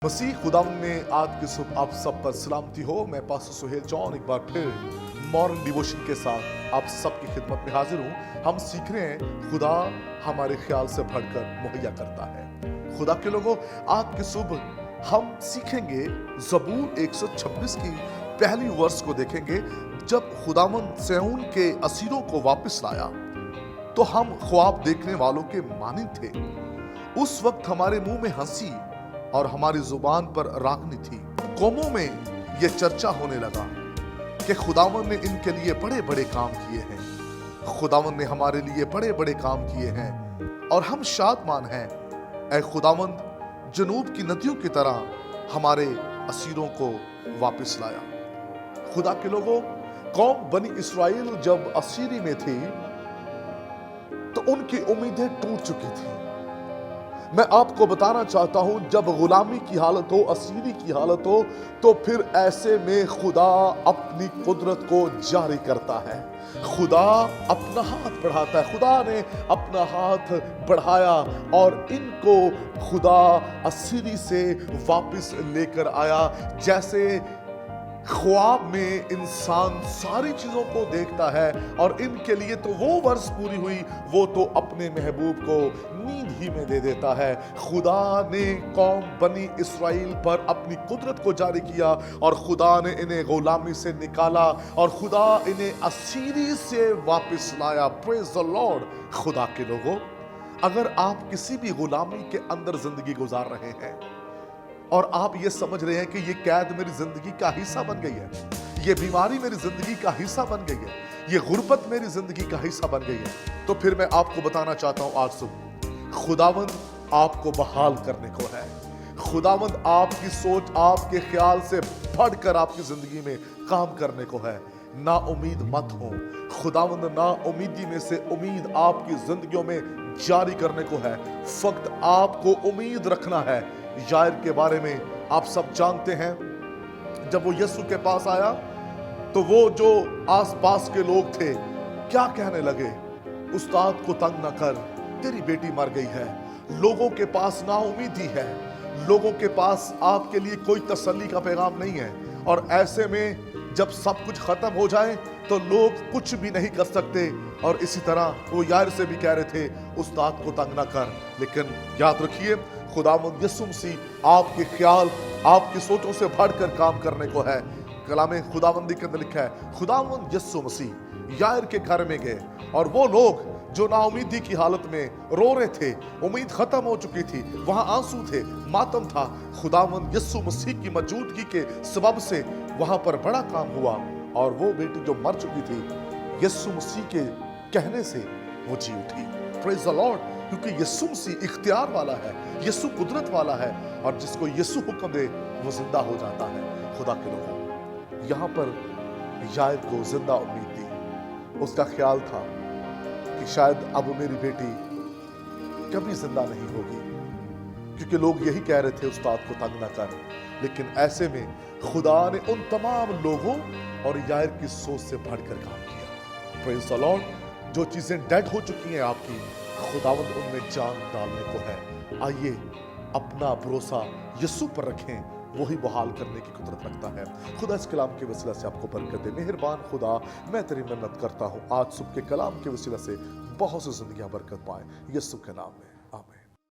मसीह खुदावंद में आज की सुबह आप सब पर सलामती हो। मैं पास्टर सुहेल जॉन एक बार फिर मॉर्निंग डिवोशन के साथ आप सबकी खिदमत में हाजिर हूँ। हम सीख रहे हैं खुदा हमारे ख्याल से बढ़कर मुहैया करता है। खुदा के लोगों, आज की सुबह हम सीखेंगे ज़बूर 126 की पहली वर्ष को देखेंगे। जब खुदावंद सिय्योन के असीरों को वापस लाया तो हम ख्वाब देखने वालों के मानिंद थे। उस वक्त हमारे मुंह में हंसी और हमारी जुबान पर रागनी थी। कौमों में यह चर्चा होने लगा कि खुदावंद ने इनके लिए बड़े बड़े काम किए हैं। खुदावंद ने हमारे लिए बड़े बड़े काम किए हैं और हम शादमान हैं। ऐ खुदावंद, जनूब की नदियों की तरह हमारे असीरों को वापस लाया। खुदा के लोगों, कौम बनी इस्राएल जब असीरी में थी तो उनकी उम्मीदें टूट चुकी थी। मैं आपको बताना चाहता हूं, जब गुलामी की हालत हो, असीरी की हालत हो, तो फिर ऐसे में खुदा अपनी कुदरत को जारी करता है। खुदा अपना हाथ बढ़ाता है। खुदा ने अपना हाथ बढ़ाया और इनको खुदा असीरी से वापस लेकर आया। जैसे ख्वाब में इंसान सारी चीजों को देखता है और इनके लिए तो वो वर्ष पूरी हुई, वो तो अपने महबूब को नींद ही में दे देता है। खुदा ने कौम बनी इस्राएल पर अपनी कुदरत को जारी किया और खुदा ने इन्हें गुलामी से निकाला और खुदा इन्हें असीरी से वापस लाया। Praise the Lord. खुदा के लोगों, अगर आप किसी भी गुलामी के अंदर जिंदगी गुजार रहे हैं और आप ये समझ रहे हैं कि ये कैद मेरी जिंदगी का हिस्सा बन गई है, ये बीमारी मेरी जिंदगी का हिस्सा बन गई है, ये गुर्बत मेरी जिंदगी का हिस्सा बन गई है, तो फिर मैं आपको बताना चाहता हूं, आज सुबह खुदावंद आपको बहाल करने को है। खुदावंद आपकी सोच, आपके ख्याल से बढ़कर आपकी जिंदगी में काम करने को है। ना उम्मीद मत हो। खुदावंद ना उम्मीदी में से उम्मीद आपकी जिंदगियों में जारी करने को है। फक्त आपको उम्मीद रखना है। यायर के बारे में आप सब जानते हैं, जब वो यीशु के पास आया तो वो जो आसपास के लोग थे क्या कहने लगे, उस्ताद को तंग न कर, तेरी बेटी मर गई है। लोगों के पास नाउमीदी है, लोगों के पास आपके लिए कोई तसल्ली का पैगाम नहीं है। और ऐसे में जब सब कुछ खत्म हो जाए तो लोग कुछ भी नहीं कर सकते। और इसी तरह वो यायर से भी कह रहे थे, उस्ताद को तंग न कर। लेकिन याद रखिए, खुदावंद यीशु मसीह आपके ख्याल, आपकी सोचों से बढ़कर काम करने को है। कलामे खुदावंदी के अंदर लिखा है, खुदावंद यीशु मसीह यायर के घर में गए और वो लोग जो नाउमीदी की हालत में रो रहे थे, उम्मीद खत्म हो चुकी थी, वहां आंसू थे, मातम था, खुदावंद यीशु मसीह की मौजूदगी के सबब से वहां पर बड़ा काम हुआ। और वो बेटी जो मर चुकी थी, यीशु मसीह के कहने से वो जी उठी। Praise the Lord. क्योंकि यीशु मसीह इख्तियार वाला है, यीशु कुदरत वाला है और जिसको यीशु हुक्म दे वो जिंदा हो जाता है। खुदा के लोगों, यहाँ पर यायर को जिंदा उम्मीद दी। उसका ख्याल था कि शायद अब मेरी बेटी कभी जिंदा नहीं होगी, क्योंकि लोग यही कह रहे थे, उस्ताद को तंग न कर। लेकिन ऐसे में खुदा ने उन तमाम लोगों और यायर की सोच से बढ़कर काम किया। Praise the Lord. जो चीजें डेड हो चुकी हैं आपकी, खुदावंद उनमें जान डालने को है। आइए अपना भरोसा यीशु पर रखें, वही बहाल करने की कुदरत रखता है। खुदा इस कलाम के वसीला से आपको बरकत दे। मेहरबान खुदा, मैं तेरी मिन्नत करता हूँ, आज सुबह के कलाम के वसीला से बहुत सी जिंदगियां बरकत पाए, यीशु के नाम में।